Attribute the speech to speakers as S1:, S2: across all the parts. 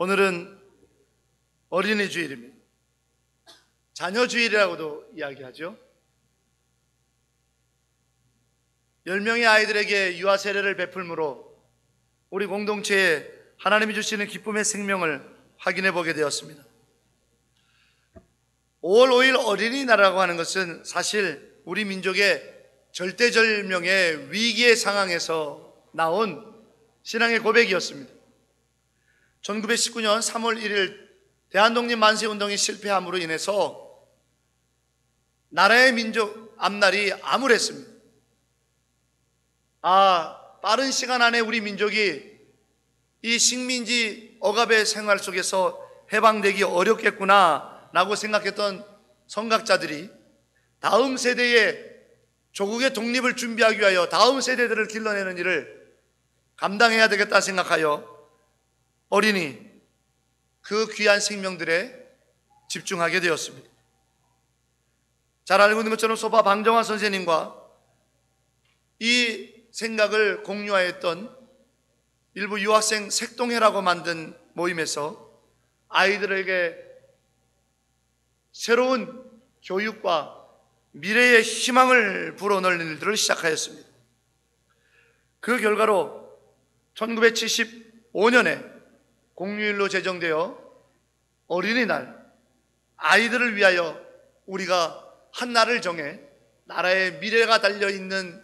S1: 오늘은 어린이 주일입니다. 자녀 주일이라고도 이야기하죠. 10명의 아이들에게 유아 세례를 베풀므로 우리 공동체에 하나님이 주시는 기쁨의 생명을 확인해 보게 되었습니다. 5월 5일 어린이날이라고 하는 것은 사실 우리 민족의 절대절명의 위기의 상황에서 나온 신앙의 고백이었습니다. 1919년 3월 1일 대한독립 만세운동이 실패함으로 인해서 나라의 민족 앞날이 암울했습니다. 빠른 시간 안에 우리 민족이 이 식민지 억압의 생활 속에서 해방되기 어렵겠구나 라고 생각했던 선각자들이 다음 세대의 조국의 독립을 준비하기 위하여 다음 세대들을 길러내는 일을 감당해야 되겠다 생각하여 어린이 그 귀한 생명들에 집중하게 되었습니다. 잘 알고 있는 것처럼 소파 방정환 선생님과 이 생각을 공유하였던 일부 유학생 색동회라고 만든 모임에서 아이들에게 새로운 교육과 미래의 희망을 불어넣는 일들을 시작하였습니다. 그 결과로 1975년에 공휴일로 제정되어 어린이날, 아이들을 위하여 우리가 한 날을 정해 나라의 미래가 달려있는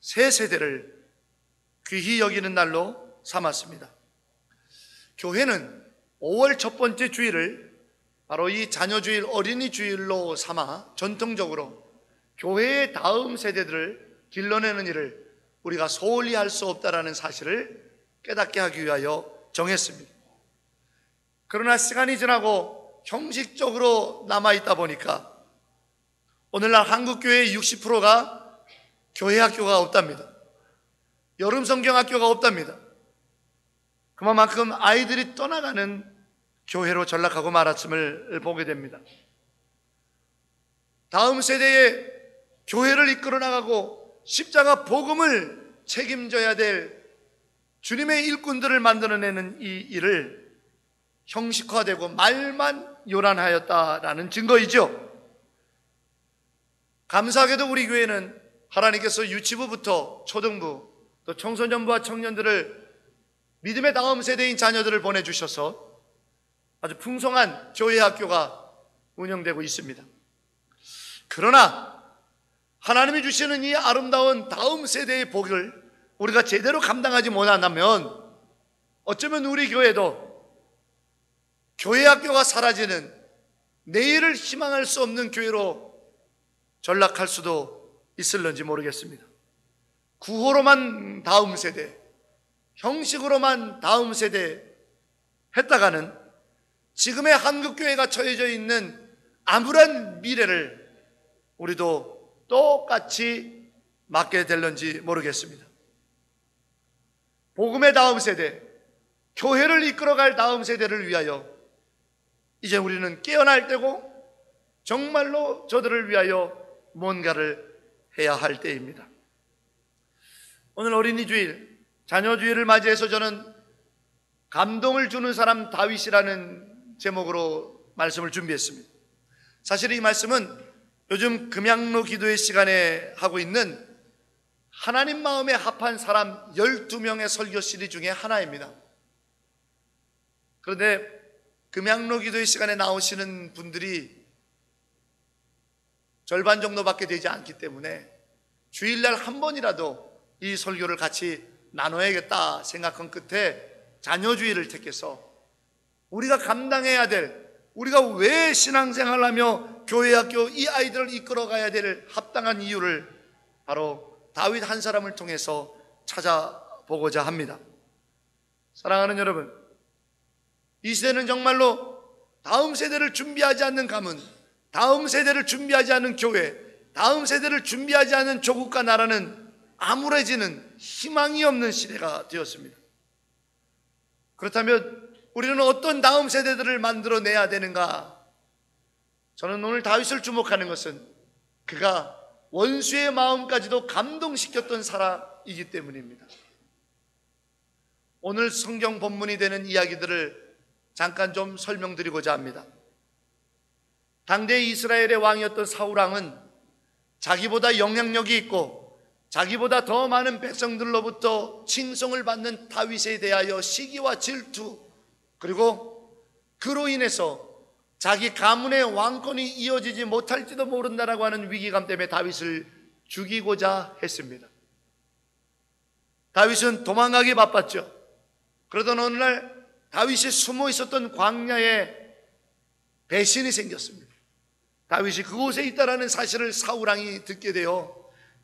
S1: 새 세대를 귀히 여기는 날로 삼았습니다. 교회는 5월 첫 번째 주일을 바로 이 자녀주일, 어린이 주일로 삼아 전통적으로 교회의 다음 세대들을 길러내는 일을 우리가 소홀히 할 수 없다는 사실을 깨닫게 하기 위하여 정했습니다. 그러나 시간이 지나고 형식적으로 남아있다 보니까 오늘날 한국교회의 60%가 교회 학교가 없답니다. 여름 성경학교가 없답니다. 그만큼 아이들이 떠나가는 교회로 전락하고 말았음을 보게 됩니다. 다음 세대의 교회를 이끌어 나가고 십자가 복음을 책임져야 될 주님의 일꾼들을 만들어내는 이 일을 형식화되고 말만 요란하였다라는 증거이죠. 감사하게도 우리 교회는 하나님께서 유치부부터 초등부 또 청소년부와 청년들을 믿음의 다음 세대인 자녀들을 보내주셔서 아주 풍성한 교회 학교가 운영되고 있습니다. 그러나 하나님이 주시는 이 아름다운 다음 세대의 복을 우리가 제대로 감당하지 못한다면 어쩌면 우리 교회도 교회 학교가 사라지는 내일을 희망할 수 없는 교회로 전락할 수도 있을런지 모르겠습니다. 구호로만 다음 세대, 형식으로만 다음 세대 했다가는 지금의 한국교회가 처해져 있는 암울한 미래를 우리도 똑같이 맞게 될런지 모르겠습니다. 복음의 다음 세대, 교회를 이끌어갈 다음 세대를 위하여 이제 우리는 깨어날 때고 정말로 저들을 위하여 뭔가를 해야 할 때입니다. 오늘 어린이 주일, 자녀 주일을 맞이해서 저는 감동을 주는 사람 다윗이라는 제목으로 말씀을 준비했습니다. 사실 이 말씀은 요즘 금양로 기도회 시간에 하고 있는 하나님 마음에 합한 사람 12명의 설교 시리즈 중에 하나입니다. 그런데 금양로 기도회 시간에 나오시는 분들이 절반 정도밖에 되지 않기 때문에 주일날 한 번이라도 이 설교를 같이 나눠야겠다 생각한 끝에 자녀주일을 택해서 우리가 감당해야 될, 우리가 왜 신앙생활을 하며 교회학교 이 아이들을 이끌어가야 될 합당한 이유를 바로 다윗 한 사람을 통해서 찾아보고자 합니다. 사랑하는 여러분, 이 시대는 정말로 다음 세대를 준비하지 않는 가문, 다음 세대를 준비하지 않은 교회, 다음 세대를 준비하지 않은 조국과 나라는 암울해지는 희망이 없는 시대가 되었습니다. 그렇다면 우리는 어떤 다음 세대들을 만들어내야 되는가? 저는 오늘 다윗을 주목하는 것은 그가 원수의 마음까지도 감동시켰던 사람이기 때문입니다. 오늘 성경 본문이 되는 이야기들을 잠깐 좀 설명드리고자 합니다. 당대 이스라엘의 왕이었던 사울왕은 자기보다 영향력이 있고 자기보다 더 많은 백성들로부터 칭송을 받는 다윗에 대하여 시기와 질투, 그리고 그로 인해서 자기 가문의 왕권이 이어지지 못할지도 모른다라고 하는 위기감 때문에 다윗을 죽이고자 했습니다. 다윗은 도망가기 바빴죠. 그러던 어느 날 다윗이 숨어 있었던 광야에 배신이 생겼습니다. 다윗이 그곳에 있다라는 사실을 사울왕이 듣게 되어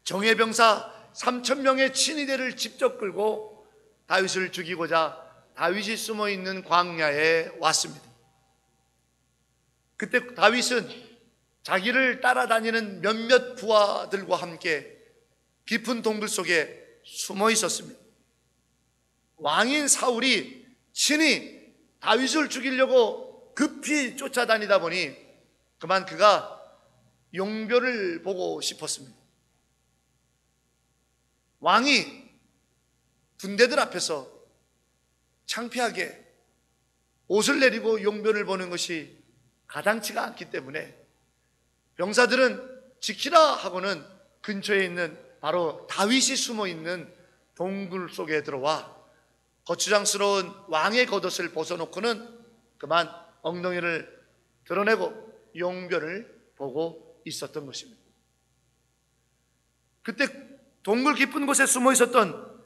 S1: 정예병사 3,000명의 친위대를 직접 끌고 다윗을 죽이고자 다윗이 숨어 있는 광야에 왔습니다. 그때 다윗은 자기를 따라다니는 몇몇 부하들과 함께 깊은 동굴 속에 숨어 있었습니다. 왕인 사울이 친히 다윗을 죽이려고 급히 쫓아다니다 보니 그만 그가 용변을 보고 싶었습니다. 왕이 군대들 앞에서 창피하게 옷을 내리고 용변을 보는 것이 가당치가 않기 때문에 병사들은 지키라 하고는 근처에 있는 바로 다윗이 숨어 있는 동굴 속에 들어와 거추장스러운 왕의 겉옷을 벗어놓고는 그만 엉덩이를 드러내고 용변을 보고 있었던 것입니다. 그때 동굴 깊은 곳에 숨어 있었던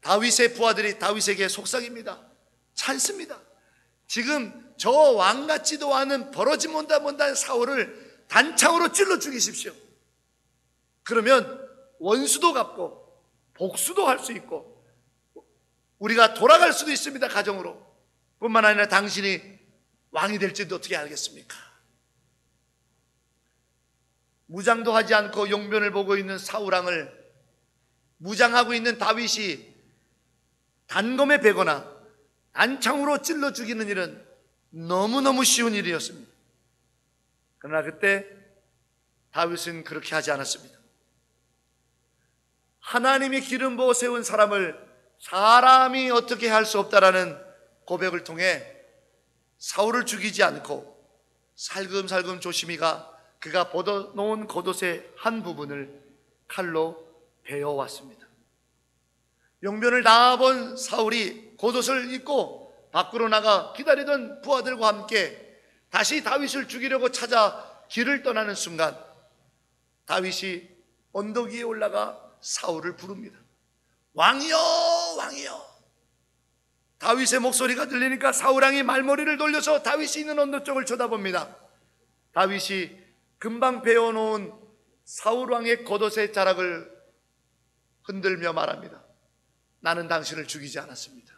S1: 다윗의 부하들이 다윗에게 속삭입니다. 찬습니다. 지금 저 왕 같지도 않은 버러지 못한 사울을 단창으로 찔러 죽이십시오. 그러면 원수도 갚고 복수도 할 수 있고 우리가 돌아갈 수도 있습니다. 가정으로. 뿐만 아니라 당신이 왕이 될지도 어떻게 알겠습니까? 무장도 하지 않고 용변을 보고 있는 사울왕을 무장하고 있는 다윗이 단검에 베거나 단창으로 찔러 죽이는 일은 너무너무 쉬운 일이었습니다. 그러나 그때 다윗은 그렇게 하지 않았습니다. 하나님이 기름 부어 세운 사람을 사람이 어떻게 할 수 없다라는 고백을 통해 사울을 죽이지 않고 살금살금 조심히 그가 벗어놓은 겉옷의 한 부분을 칼로 베어왔습니다. 용변을 다 본 사울이 겉옷을 입고 밖으로 나가 기다리던 부하들과 함께 다시 다윗을 죽이려고 찾아 길을 떠나는 순간 다윗이 언덕 위에 올라가 사울을 부릅니다. 왕이여, 왕이여. 다윗의 목소리가 들리니까 사울왕이 말머리를 돌려서 다윗이 있는 언덕 쪽을 쳐다봅니다. 다윗이 금방 베어놓은 사울왕의 겉옷의 자락을 흔들며 말합니다. 나는 당신을 죽이지 않았습니다.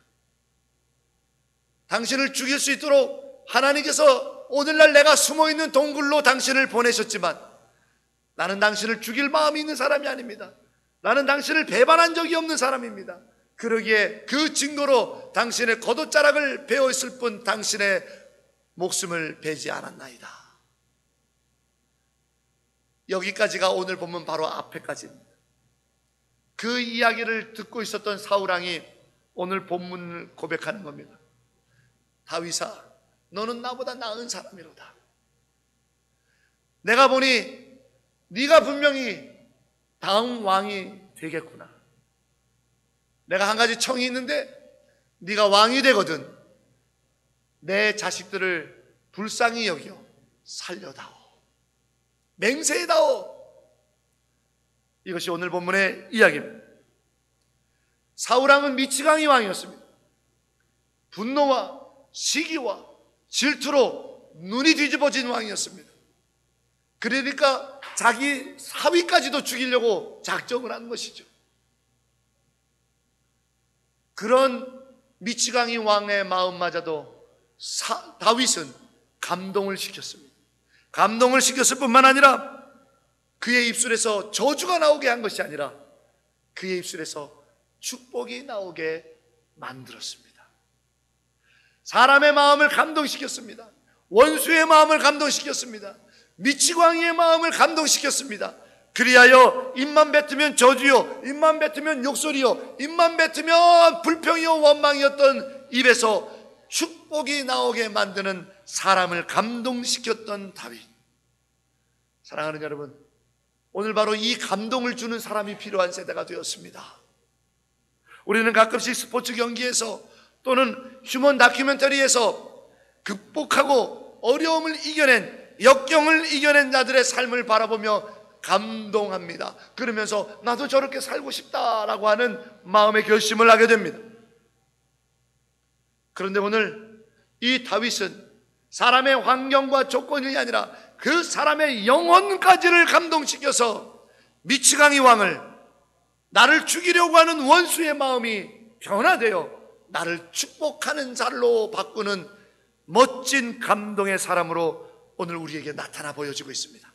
S1: 당신을 죽일 수 있도록 하나님께서 오늘날 내가 숨어있는 동굴로 당신을 보내셨지만 나는 당신을 죽일 마음이 있는 사람이 아닙니다. 나는 당신을 배반한 적이 없는 사람입니다. 그러기에 그 증거로 당신의 겉옷자락을 베어있을 뿐 당신의 목숨을 베지 않았나이다. 여기까지가 오늘 본문 바로 앞에까지입니다. 그 이야기를 듣고 있었던 사울왕이 오늘 본문을 고백하는 겁니다. 다윗아, 너는 나보다 나은 사람이로다. 내가 보니 네가 분명히 다음 왕이 되겠구나. 내가 한 가지 청이 있는데 네가 왕이 되거든 내 자식들을 불쌍히 여겨 살려다오. 맹세해다오. 이것이 오늘 본문의 이야기입니다. 사울왕은 미치광이 왕이었습니다. 분노와 시기와 질투로 눈이 뒤집어진 왕이었습니다. 그러니까 자기 사위까지도 죽이려고 작정을 한 것이죠. 그런 미치광이 왕의 마음마저도 다윗은 감동을 시켰습니다. 감동을 시켰을 뿐만 아니라 그의 입술에서 저주가 나오게 한 것이 아니라 그의 입술에서 축복이 나오게 만들었습니다. 사람의 마음을 감동시켰습니다. 원수의 마음을 감동시켰습니다. 미치광이의 마음을 감동시켰습니다. 그리하여 입만 뱉으면 저주요, 입만 뱉으면 욕설이요, 입만 뱉으면 불평이요 원망이었던 입에서 축복이 나오게 만드는 사람을 감동시켰던 다윗. 사랑하는 여러분, 오늘 바로 이 감동을 주는 사람이 필요한 세대가 되었습니다. 우리는 가끔씩 스포츠 경기에서 또는 휴먼 다큐멘터리에서 극복하고 어려움을 이겨낸, 역경을 이겨낸 자들의 삶을 바라보며 감동합니다. 그러면서 나도 저렇게 살고 싶다라고 하는 마음의 결심을 하게 됩니다. 그런데 오늘 이 다윗은 사람의 환경과 조건이 아니라 그 사람의 영혼까지를 감동시켜서 미치광이 왕을, 나를 죽이려고 하는 원수의 마음이 변화되어 나를 축복하는 자로 바꾸는 멋진 감동의 사람으로 오늘 우리에게 나타나 보여지고 있습니다.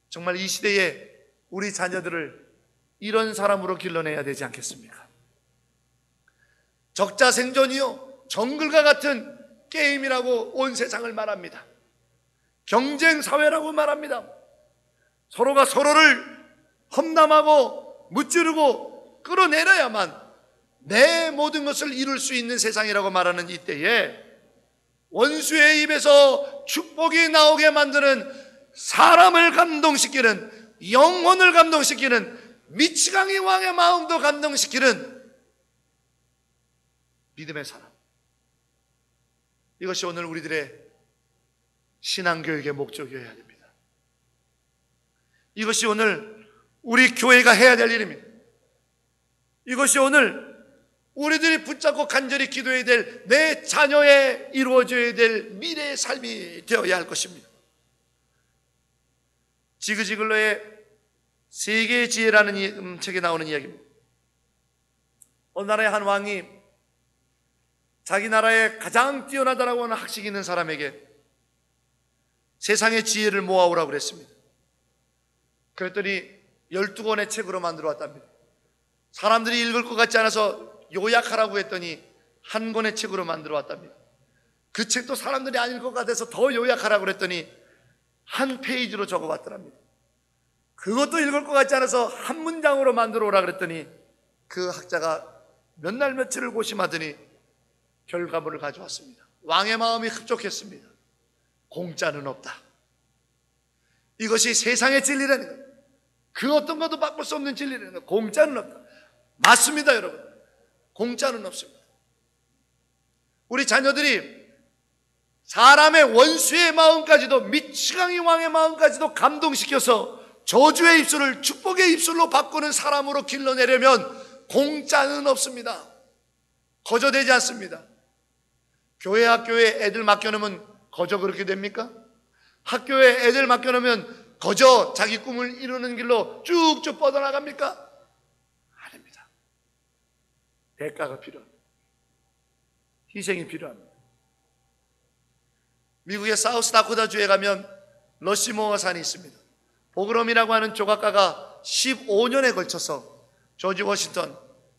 S1: 정말 이 시대에 우리 자녀들을 이런 사람으로 길러내야 되지 않겠습니까? 적자생존이요, 정글과 같은 게임이라고 온 세상을 말합니다. 경쟁사회라고 말합니다. 서로가 서로를 험담하고 무찌르고 끌어내려야만 내 모든 것을 이룰 수 있는 세상이라고 말하는 이때에 원수의 입에서 축복이 나오게 만드는, 사람을 감동시키는, 영혼을 감동시키는, 미치광이 왕의 마음도 감동시키는 믿음의 사람, 이것이 오늘 우리들의 신앙교육의 목적이어야 됩니다. 이것이 오늘 우리 교회가 해야 될 일입니다. 이것이 오늘 우리들이 붙잡고 간절히 기도해야 될, 내 자녀의 이루어져야 될 미래의 삶이 되어야 할 것입니다. 지그지글러의 세계의 지혜라는 책에 나오는 이야기입니다. 어느 나라의 한 왕이 자기 나라에 가장 뛰어나다라고 하는 학식이 있는 사람에게 세상의 지혜를 모아오라고 그랬습니다. 그랬더니 12권의 책으로 만들어 왔답니다. 사람들이 읽을 것 같지 않아서 요약하라고 했더니 한 권의 책으로 만들어 왔답니다. 그 책도 사람들이 안 읽을 것 같아서 더 요약하라고 그랬더니 한 페이지로 적어 왔더랍니다. 그것도 읽을 것 같지 않아서 한 문장으로 만들어 오라 그랬더니 그 학자가 몇 날 며칠을 고심하더니 결과물을 가져왔습니다. 왕의 마음이 흡족했습니다. 공짜는 없다. 이것이 세상의 진리라는 거예요. 그 어떤 것도 바꿀 수 없는 진리라는 거예요. 공짜는 없다. 맞습니다, 여러분. 공짜는 없습니다. 우리 자녀들이 사람의 원수의 마음까지도, 미치광이 왕의 마음까지도 감동시켜서 저주의 입술을 축복의 입술로 바꾸는 사람으로 길러내려면 공짜는 없습니다. 거저되지 않습니다. 교회 학교에 애들 맡겨놓으면 거저 그렇게 됩니까? 학교에 애들 맡겨놓으면 거저 자기 꿈을 이루는 길로 쭉쭉 뻗어나갑니까? 아닙니다. 대가가 필요합니다. 희생이 필요합니다. 미국의 사우스 다코타주에 가면 러시모어 산이 있습니다. 보그럼이라고 하는 조각가가 15년에 걸쳐서 조지 워싱턴,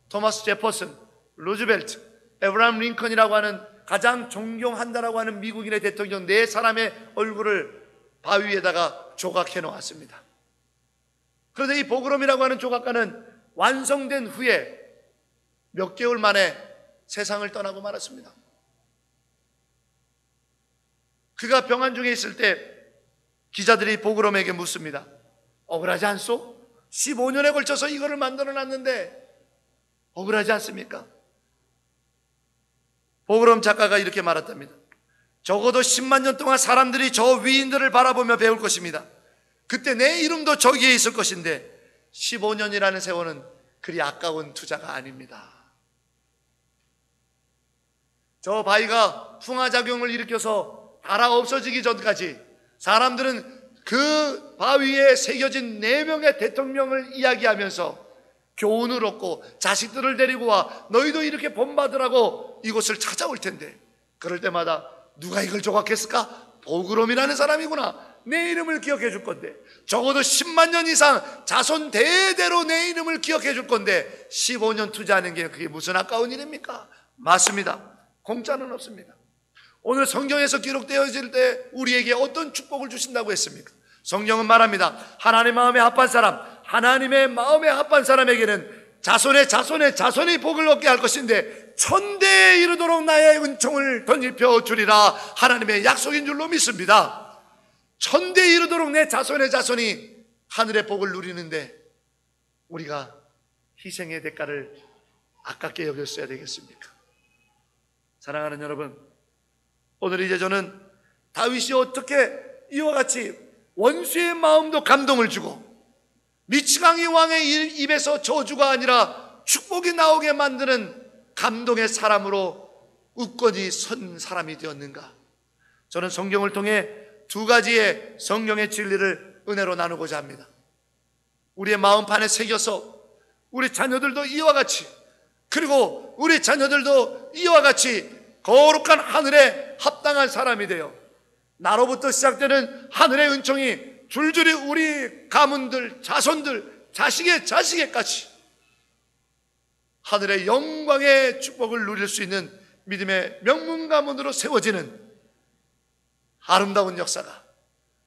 S1: 토마스 제퍼슨, 루즈벨트, 에브라함 링컨이라고 하는 가장 존경한다라고 하는 미국인의 대통령 4사람의 얼굴을 바위 위에다가 조각해 놓았습니다. 그런데 이 보그럼이라고 하는 조각가는 완성된 후에 몇 개월 만에 세상을 떠나고 말았습니다. 그가 병환 중에 있을 때 기자들이 보그럼에게 묻습니다. 억울하지 않소? 15년에 걸쳐서 이거를 만들어 놨는데 억울하지 않습니까? 보그럼 작가가 이렇게 말했답니다. 적어도 10만 년 동안 사람들이 저 위인들을 바라보며 배울 것입니다. 그때 내 이름도 저기에 있을 것인데 15년이라는 세월은 그리 아까운 투자가 아닙니다. 저 바위가 풍화작용을 일으켜서 달아 없어지기 전까지 사람들은 그 바위에 새겨진 4명의 대통령을 이야기하면서 교훈을 얻고 자식들을 데리고 와 너희도 이렇게 본받으라고 이곳을 찾아올 텐데, 그럴 때마다 누가 이걸 조각했을까? 보그럼이라는 사람이구나. 내 이름을 기억해 줄 건데, 적어도 10만 년 이상 자손 대대로 내 이름을 기억해 줄 건데 15년 투자하는 게 그게 무슨 아까운 일입니까? 맞습니다. 공짜는 없습니다. 오늘 성경에서 기록되어질 때 우리에게 어떤 축복을 주신다고 했습니까? 성경은 말합니다. 하나님의 마음에 합한 사람, 하나님의 마음에 합한 사람에게는 자손의 자손의 자손이 복을 얻게 할 것인데 천대에 이르도록 나의 은총을 덧입혀 주리라 하나님의 약속인 줄로 믿습니다. 천대에 이르도록 내 자손의 자손이 하늘의 복을 누리는데 우리가 희생의 대가를 아깝게 여겼어야 되겠습니까? 사랑하는 여러분, 오늘 이제 저는 다윗이 어떻게 이와 같이 원수의 마음도 감동을 주고 미치광이 왕의 입에서 저주가 아니라 축복이 나오게 만드는 감동의 사람으로 굳건히 선 사람이 되었는가? 저는 성경을 통해 두 가지의 성경의 진리를 은혜로 나누고자 합니다. 우리의 마음판에 새겨서 우리 자녀들도 이와 같이, 그리고 우리 자녀들도 이와 같이 거룩한 하늘에 합당한 사람이 되어 나로부터 시작되는 하늘의 은총이 줄줄이 우리 가문들, 자손들, 자식의 자식에까지 하늘의 영광의 축복을 누릴 수 있는 믿음의 명문 가문으로 세워지는 아름다운 역사가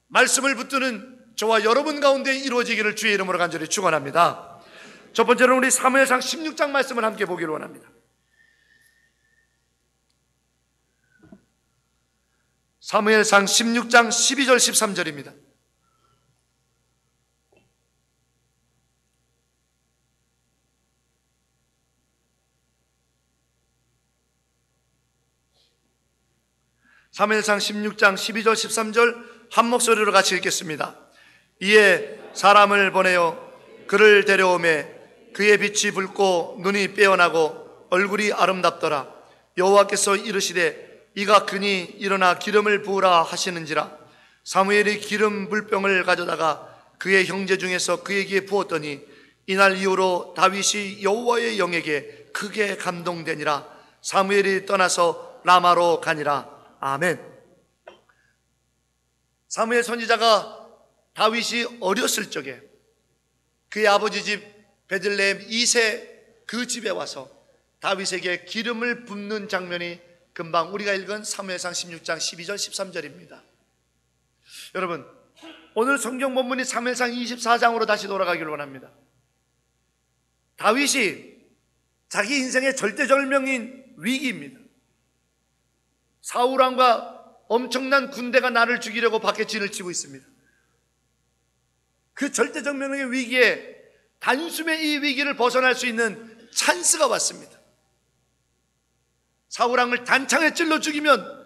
S1: 말씀을 붙드는 저와 여러분 가운데 이루어지기를 주의 이름으로 간절히 축원합니다. 첫 번째로는 우리 사무엘상 16장 말씀을 함께 보기를 원합니다. 사무엘상 16장 12절 13절입니다. 사무엘상 16장 12절 13절 한 목소리로 같이 읽겠습니다. 이에 사람을 보내어 그를 데려오매 그의 빛이 붉고 눈이 빼어나고 얼굴이 아름답더라. 여호와께서 이르시되 이가 그니 일어나 기름을 부으라 하시는지라. 사무엘이 기름 물병을 가져다가 그의 형제 중에서 그에게 부었더니 이날 이후로 다윗이 여호와의 영에게 크게 감동되니라. 사무엘이 떠나서 라마로 가니라. 아멘. 사무엘 선지자가 다윗이 어렸을 적에 그의 아버지 집 베들레헴 이세 그 집에 와서 다윗에게 기름을 붓는 장면이 금방 우리가 읽은 사무엘상 16장 12절 13절입니다. 여러분, 오늘 성경 본문이 사무엘상 24장으로 다시 돌아가기를 원합니다. 다윗이 자기 인생의 절대절명인 위기입니다. 사울왕과 엄청난 군대가 나를 죽이려고 밖에 진을 치고 있습니다. 그 절대절명의 위기에 단숨에 이 위기를 벗어날 수 있는 찬스가 왔습니다. 사울왕을 단창에 찔러 죽이면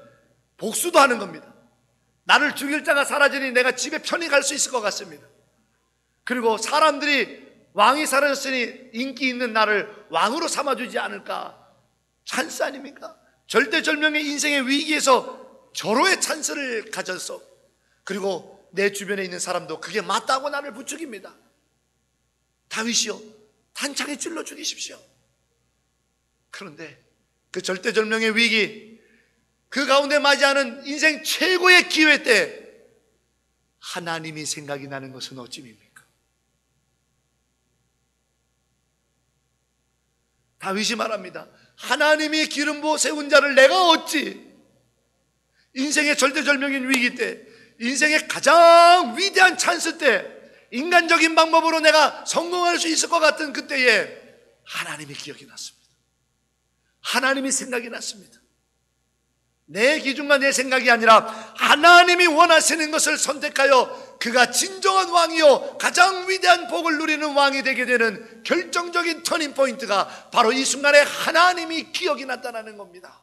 S1: 복수도 하는 겁니다. 나를 죽일 자가 사라지니 내가 집에 편히 갈 수 있을 것 같습니다. 그리고 사람들이 왕이 사라졌으니 인기 있는 나를 왕으로 삼아주지 않을까? 찬스 아닙니까? 절대절명의 인생의 위기에서 절호의 찬스를 가져서, 그리고 내 주변에 있는 사람도 그게 맞다고 나를 부추깁니다. 다윗이요, 단창에 찔러 죽이십시오. 그런데 그 절대절명의 위기, 그 가운데 맞이하는 인생 최고의 기회 때 하나님이 생각이 나는 것은 어찌입니까? 다윗이 말합니다. 하나님이 기름 부어 세운 자를 내가 어찌? 인생의 절대절명인 위기 때, 인생의 가장 위대한 찬스 때, 인간적인 방법으로 내가 성공할 수 있을 것 같은 그때에 하나님이 기억이 났습니다. 하나님이 생각이 났습니다. 내 기준과 내 생각이 아니라 하나님이 원하시는 것을 선택하여 그가 진정한 왕이요 가장 위대한 복을 누리는 왕이 되게 되는 결정적인 터닝포인트가 바로 이 순간에 하나님이 기억이 났다는 겁니다.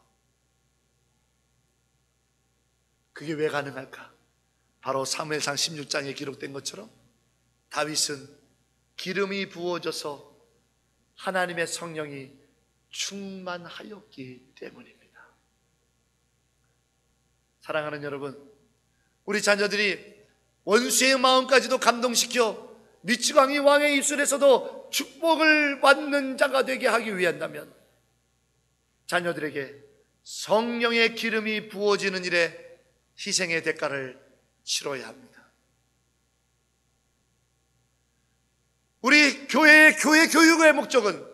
S1: 그게 왜 가능할까? 바로 사무엘상 16장에 기록된 것처럼 다윗은 기름이 부어져서 하나님의 성령이 충만하였기 때문입니다. 사랑하는 여러분, 우리 자녀들이 원수의 마음까지도 감동시켜 미치광이 왕의 입술에서도 축복을 받는 자가 되게 하기 위한다면 자녀들에게 성령의 기름이 부어지는 일에 희생의 대가를 치러야 합니다. 우리 교회 교육의 목적은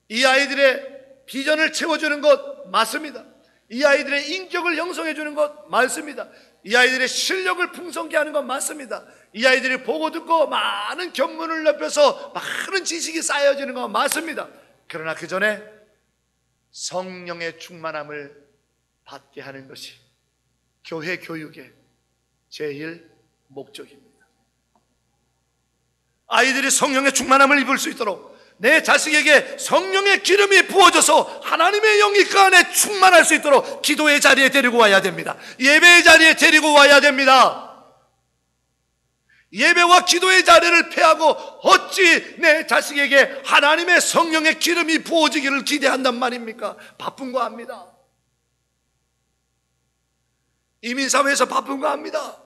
S1: 이 아이들의 비전을 채워주는 것 맞습니다. 이 아이들의 인격을 형성해 주는 것 맞습니다. 이 아이들의 실력을 풍성케 하는 것 맞습니다. 이 아이들이 보고 듣고 많은 견문을 넓혀서 많은 지식이 쌓여지는 것 맞습니다. 그러나 그 전에 성령의 충만함을 받게 하는 것이 교회 교육의 제일 목적입니다. 아이들이 성령의 충만함을 입을 수 있도록 내 자식에게 성령의 기름이 부어져서 하나님의 영이 그 안에 충만할 수 있도록 기도의 자리에 데리고 와야 됩니다. 예배의 자리에 데리고 와야 됩니다. 예배와 기도의 자리를 패하고 어찌 내 자식에게 하나님의 성령의 기름이 부어지기를 기대한단 말입니까? 바쁜 거 압니다. 이민사회에서 바쁜 거 압니다.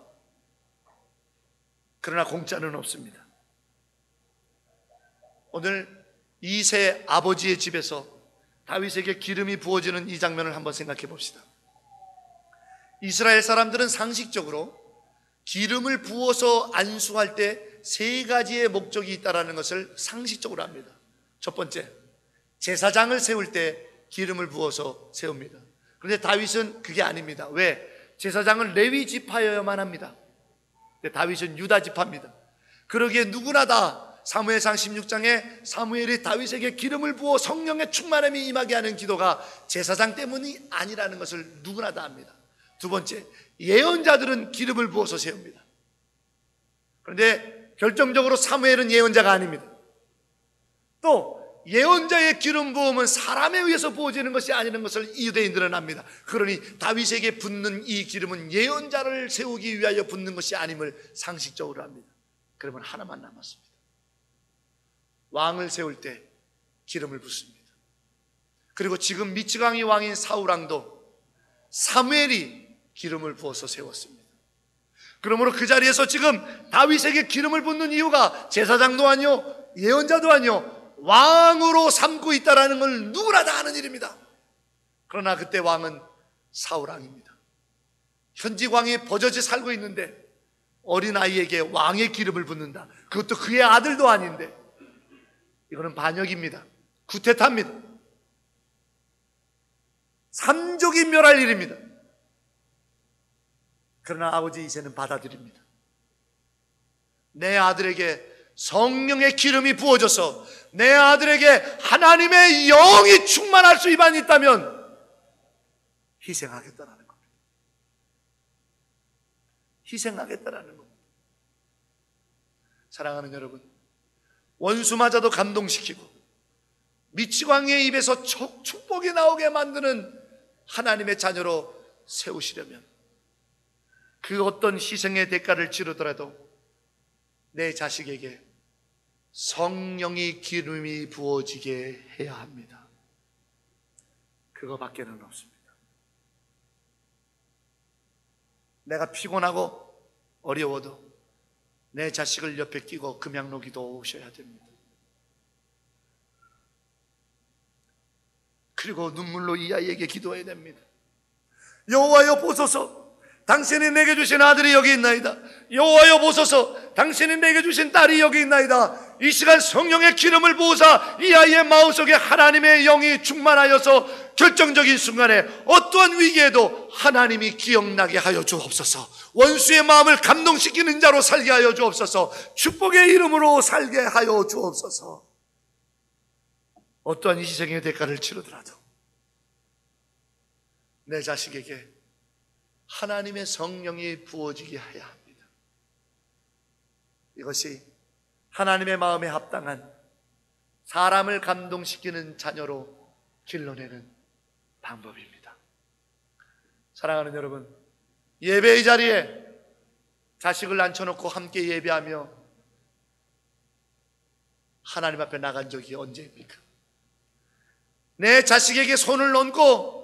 S1: 그러나 공짜는 없습니다. 오늘 이세 아버지의 집에서 다윗에게 기름이 부어지는 이 장면을 한번 생각해 봅시다. 이스라엘 사람들은 상식적으로 기름을 부어서 안수할 때 세 가지의 목적이 있다는 것을 상식적으로 합니다. 첫 번째, 제사장을 세울 때 기름을 부어서 세웁니다. 그런데 다윗은 그게 아닙니다. 왜? 제사장은 레위 지파여야만 합니다. 근데 다윗은 유다 지파입니다. 그러기에 누구나 다 사무엘상 16장에 사무엘이 다윗에게 기름을 부어 성령의 충만함이 임하게 하는 기도가 제사장 때문이 아니라는 것을 누구나 다 압니다. 두 번째, 예언자들은 기름을 부어서 세웁니다. 그런데 결정적으로 사무엘은 예언자가 아닙니다. 또 예언자의 기름 부음은 사람에 의해서 부어지는 것이 아니라는 것을 유대인들은 압니다. 그러니 다윗에게 붓는 이 기름은 예언자를 세우기 위하여 붓는 것이 아님을 상식적으로 합니다. 그러면 하나만 남았습니다. 왕을 세울 때 기름을 붓습니다. 그리고 지금 미츠강이 왕인 사울왕도 사무엘이 기름을 부어서 세웠습니다. 그러므로 그 자리에서 지금 다윗에게 기름을 붓는 이유가 제사장도 아니요 예언자도 아니요 왕으로 삼고 있다는 걸 누구나 다 아는 일입니다. 그러나 그때 왕은 사울왕입니다. 현직 왕이 버젓이 살고 있는데 어린아이에게 왕의 기름을 붓는다. 그것도 그의 아들도 아닌데 이거는 반역입니다. 구태타입니다. 삼족이 멸할 일입니다. 그러나 아버지 이제는 받아들입니다. 내 아들에게 성령의 기름이 부어져서 내 아들에게 하나님의 영이 충만할 수만 있다면 희생하겠다라는 겁니다. 희생하겠다라는 겁니다. 사랑하는 여러분, 원수마저도 감동시키고 미치광이의 입에서 축복이 나오게 만드는 하나님의 자녀로 세우시려면 그 어떤 희생의 대가를 치르더라도 내 자식에게 성령의 기름이 부어지게 해야 합니다. 그거밖에는 없습니다. 내가 피곤하고 어려워도 내 자식을 옆에 끼고 금양로 기도 오셔야 됩니다. 그리고 눈물로 이 아이에게 기도해야 됩니다. 여호와여 보소서, 당신이 내게 주신 아들이 여기 있나이다. 여호와여 보소서, 당신이 내게 주신 딸이 여기 있나이다. 이 시간 성령의 기름을 부으사 이 아이의 마음속에 하나님의 영이 충만하여서 결정적인 순간에 어떠한 위기에도 하나님이 기억나게 하여 주옵소서. 원수의 마음을 감동시키는 자로 살게 하여 주옵소서. 축복의 이름으로 살게 하여 주옵소서. 어떠한 희생의 대가를 치르더라도 내 자식에게 하나님의 성령이 부어지게 해야 합니다. 이것이 하나님의 마음에 합당한 사람을 감동시키는 자녀로 길러내는 방법입니다. 사랑하는 여러분, 예배의 자리에 자식을 앉혀놓고 함께 예배하며 하나님 앞에 나간 적이 언제입니까? 내 자식에게 손을 얹고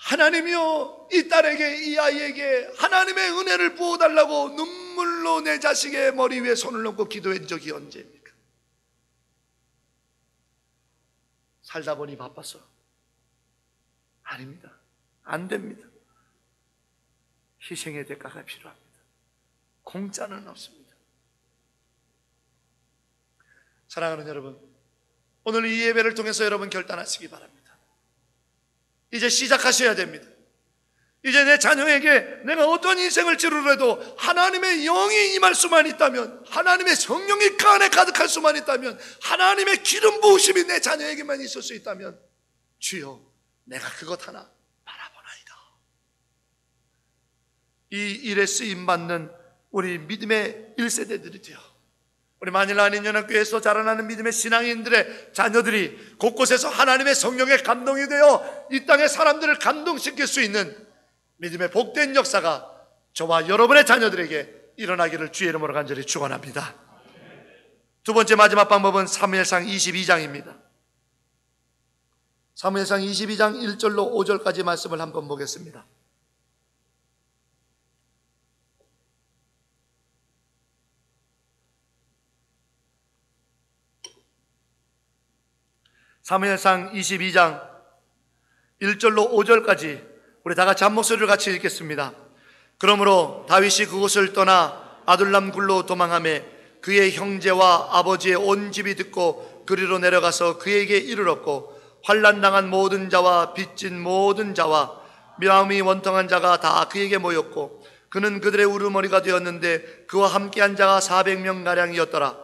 S1: 하나님이여 이 딸에게 이 아이에게 하나님의 은혜를 부어달라고 눈물로 내 자식의 머리 위에 손을 얹고 기도한 적이 언제입니까? 살다 보니 바빠서 아닙니다. 안 됩니다. 희생의 대가가 필요합니다. 공짜는 없습니다. 사랑하는 여러분, 오늘 이 예배를 통해서 여러분 결단하시기 바랍니다. 이제 시작하셔야 됩니다. 이제 내 자녀에게 내가 어떤 인생을 치르더라도 하나님의 영이 임할 수만 있다면, 하나님의 성령이 그 안에 가득할 수만 있다면, 하나님의 기름 부으심이 내 자녀에게만 있을 수 있다면, 주여 내가 그것 하나 바라보나이다. 이 일에 쓰임받는 우리 믿음의 1세대들이 되어 우리 만일 한인연합교회에서 자라나는 믿음의 신앙인들의 자녀들이 곳곳에서 하나님의 성령에 감동이 되어 이 땅의 사람들을 감동시킬 수 있는 믿음의 복된 역사가 저와 여러분의 자녀들에게 일어나기를 주의 이름으로 간절히 축원합니다. 두 번째 마지막 방법은 사무엘상 22장입니다. 사무엘상 22장 1절로 5절까지 말씀을 한번 보겠습니다. 사무엘상 22장 1절로 5절까지 우리 다 같이 한 목소리를 같이 읽겠습니다. 그러므로 다윗이 그곳을 떠나 아둘람 굴로 도망하며 그의 형제와 아버지의 온 집이 듣고 그리로 내려가서 그에게 이르렀고 환난당한 모든 자와 빚진 모든 자와 마음이 원통한 자가 다 그에게 모였고 그는 그들의 우르머리가 되었는데 그와 함께한 자가 400명가량이었더라.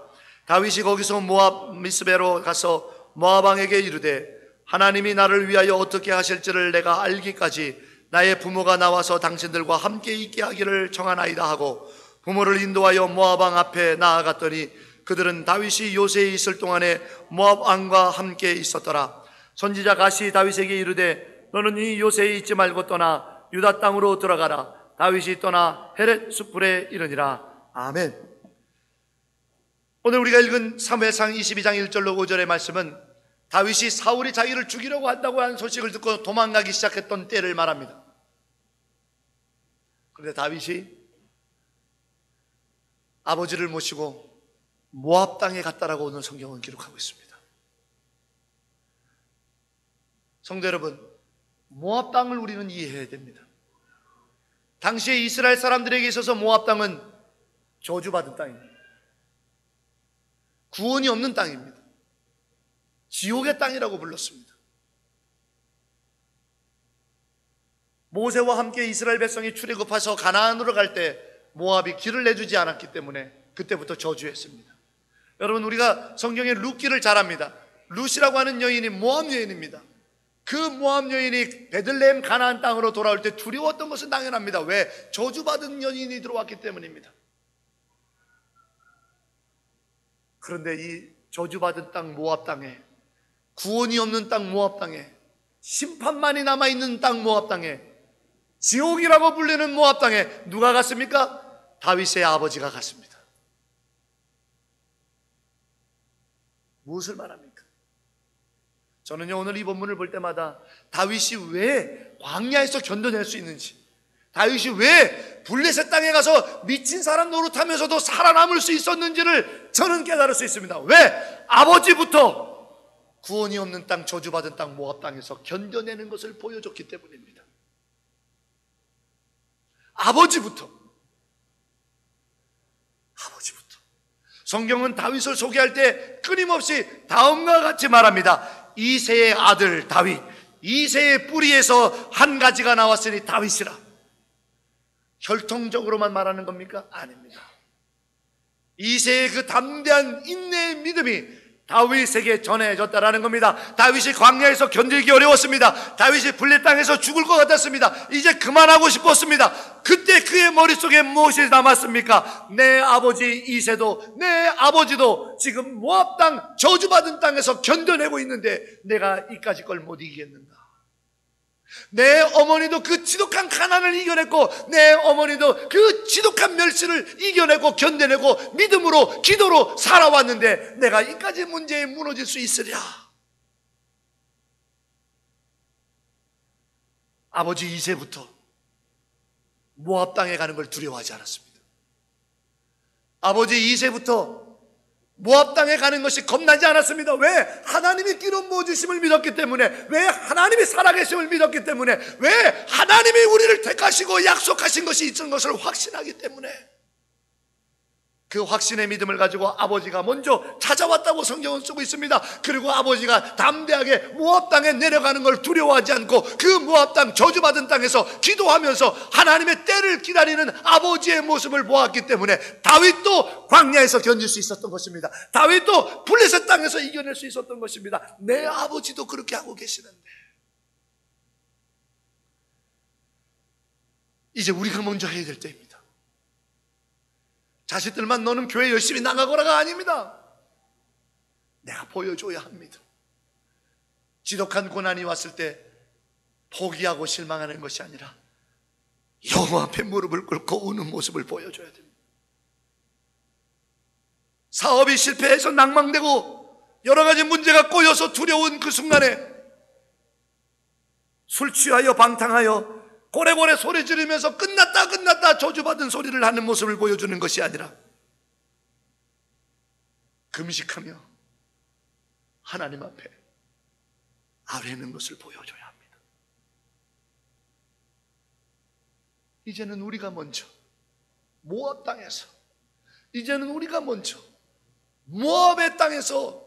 S1: 다윗이 거기서 모압 미스베로 가서 모압 왕에게 이르되 하나님이 나를 위하여 어떻게 하실지를 내가 알기까지 나의 부모가 나와서 당신들과 함께 있게 하기를 청하나이다 하고 부모를 인도하여 모압 왕 앞에 나아갔더니 그들은 다윗이 요새에 있을 동안에 모압 왕과 함께 있었더라. 선지자 갓이 다윗에게 이르되 너는 이 요새에 있지 말고 떠나 유다 땅으로 들어가라. 다윗이 떠나 헤렛 숯불에 이르니라. 아멘. 오늘 우리가 읽은 사무엘상 22장 1절로 5절의 말씀은 다윗이 사울이 자기를 죽이려고 한다고 하는 소식을 듣고 도망가기 시작했던 때를 말합니다. 그런데 다윗이 아버지를 모시고 모압 땅에 갔다라고 오늘 성경은 기록하고 있습니다. 성도 여러분, 모압 땅을 우리는 이해해야 됩니다. 당시에 이스라엘 사람들에게 있어서 모압 땅은 저주받은 땅입니다. 구원이 없는 땅입니다. 지옥의 땅이라고 불렀습니다. 모세와 함께 이스라엘 백성이 출애굽해서 가나안으로 갈 때 모압이 길을 내주지 않았기 때문에 그때부터 저주했습니다. 여러분, 우리가 성경에 룻기를 잘 압니다. 룻이라고 하는 여인이 모압 여인입니다. 그 모압 여인이 베들레헴 가나안 땅으로 돌아올 때 두려웠던 것은 당연합니다. 왜? 저주받은 여인이 들어왔기 때문입니다. 그런데 이 저주받은 땅 모압 땅에, 구원이 없는 땅 모압 땅에, 심판만이 남아있는 땅 모압 땅에, 지옥이라고 불리는 모압 땅에 누가 갔습니까? 다윗의 아버지가 갔습니다. 무엇을 말합니까? 저는요, 오늘 이 본문을 볼 때마다 다윗이 왜 광야에서 견뎌낼 수 있는지, 다윗이 왜 블레셋 땅에 가서 미친 사람 노릇하면서도 살아남을 수 있었는지를 저는 깨달을 수 있습니다. 왜? 아버지부터 구원이 없는 땅, 저주받은 땅 모압 땅에서 견뎌내는 것을 보여줬기 때문입니다. 아버지부터. 성경은 다윗을 소개할 때 끊임없이 다음과 같이 말합니다. 이새의 아들 다윗, 이새의 뿌리에서 한 가지가 나왔으니 다윗이라. 혈통적으로만 말하는 겁니까? 아닙니다. 이새의 그 담대한 인내의 믿음이 다윗에게 전해졌다라는 겁니다. 다윗이 광야에서 견디기 어려웠습니다. 다윗이 블레 땅에서 죽을 것 같았습니다. 이제 그만하고 싶었습니다. 그때 그의 머릿속에 무엇이 남았습니까? 내 아버지 이새도, 내 아버지도 지금 모압 땅, 저주받은 땅에서 견뎌내고 있는데 내가 이까지 걸 못 이기겠는가? 내 어머니도 그 지독한 가난을 이겨냈고, 내 어머니도 그 지독한 멸시를 이겨내고 견뎌내고 믿음으로 기도로 살아왔는데 내가 이까지 문제에 무너질 수 있으랴? 아버지 이새부터 모압 땅에 가는 걸 두려워하지 않았습니다. 아버지 이새부터 모압 땅에 가는 것이 겁나지 않았습니다. 왜? 하나님이 기름 부어주심을 믿었기 때문에, 왜? 하나님이 살아계심을 믿었기 때문에, 왜? 하나님이 우리를 택하시고 약속하신 것이 있는 것을 확신하기 때문에. 그 확신의 믿음을 가지고 아버지가 먼저 찾아왔다고 성경은 쓰고 있습니다. 그리고 아버지가 담대하게 모압 땅에 내려가는 걸 두려워하지 않고 그 모압 땅, 저주받은 땅에서 기도하면서 하나님의 때를 기다리는 아버지의 모습을 보았기 때문에 다윗도 광야에서 견딜 수 있었던 것입니다. 다윗도 블레셋 땅에서 이겨낼 수 있었던 것입니다. 내 아버지도 그렇게 하고 계시는데 이제 우리가 먼저 해야 될 때입니다. 자식들만 너는 교회 열심히 나가거라가 아닙니다. 내가 보여줘야 합니다. 지독한 고난이 왔을 때 포기하고 실망하는 것이 아니라 여호와 앞에 무릎을 꿇고 우는 모습을 보여줘야 됩니다. 사업이 실패해서 낭망되고 여러 가지 문제가 꼬여서 두려운 그 순간에 술 취하여 방탕하여 고래고래 소리 지르면서 끝났다 끝났다 저주받은 소리를 하는 모습을 보여주는 것이 아니라 금식하며 하나님 앞에 아뢰는 것을 보여줘야 합니다. 이제는 우리가 먼저 모압 땅에서, 이제는 우리가 먼저 모압의 땅에서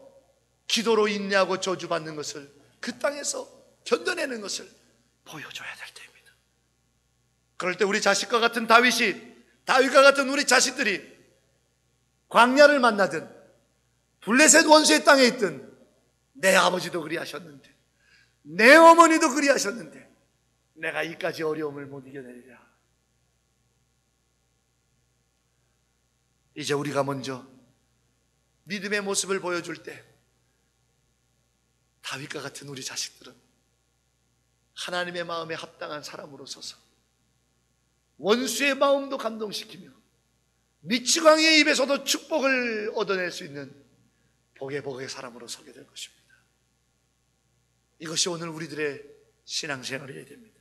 S1: 기도로 인내하고 저주받는 것을, 그 땅에서 견뎌내는 것을 보여줘야 될 때입니다. 그럴 때 우리 자식과 같은 다윗과 같은 우리 자식들이 광야를 만나든 블레셋 원수의 땅에 있든 내 아버지도 그리하셨는데 내 어머니도 그리하셨는데 내가 이까지 어려움을 못 이겨내리라. 이제 우리가 먼저 믿음의 모습을 보여줄 때 다윗과 같은 우리 자식들은 하나님의 마음에 합당한 사람으로 서서 원수의 마음도 감동시키며 미치광이의 입에서도 축복을 얻어낼 수 있는 복의 사람으로 서게 될 것입니다. 이것이 오늘 우리들의 신앙생활이어야 됩니다.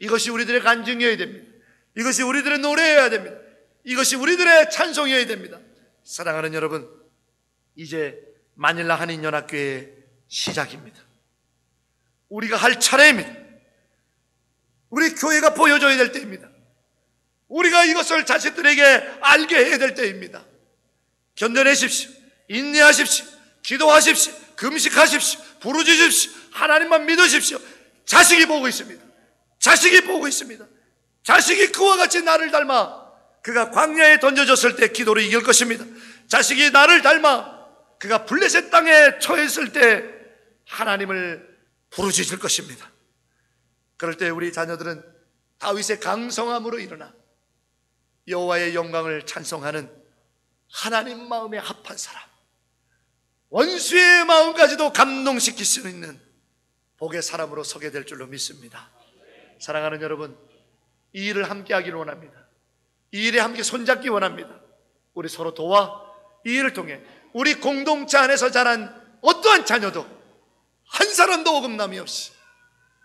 S1: 이것이 우리들의 간증이어야 됩니다. 이것이 우리들의 노래여야 됩니다. 이것이 우리들의 찬송이어야 됩니다. 사랑하는 여러분, 이제 마닐라 한인연합교회의 시작입니다. 우리가 할 차례입니다. 우리 교회가 보여줘야 될 때입니다. 우리가 이것을 자식들에게 알게 해야 될 때입니다. 견뎌내십시오. 인내하십시오. 기도하십시오. 금식하십시오. 부르짖으십시오. 하나님만 믿으십시오. 자식이 보고 있습니다. 자식이 보고 있습니다. 자식이 그와 같이 나를 닮아 그가 광야에 던져졌을 때 기도로 이길 것입니다. 자식이 나를 닮아 그가 블레셋 땅에 처했을 때 하나님을 부르짖을 것입니다. 그럴 때 우리 자녀들은 다윗의 강성함으로 일어나 여호와의 영광을 찬송하는 하나님 마음에 합한 사람, 원수의 마음까지도 감동시킬 수 있는 복의 사람으로 서게 될 줄로 믿습니다. 사랑하는 여러분, 이 일을 함께 하기를 원합니다. 이 일에 함께 손잡기 원합니다. 우리 서로 도와 이 일을 통해 우리 공동체 안에서 자란 어떠한 자녀도 한 사람도 어긋남이 없이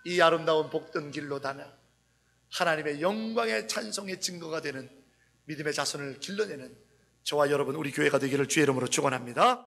S1: 이 아름다운 복된 길로 다녀 하나님의 영광의 찬송의 증거가 되는 믿음의 자손을 길러내는 저와 여러분, 우리 교회가 되기를 주의 이름으로 축원합니다.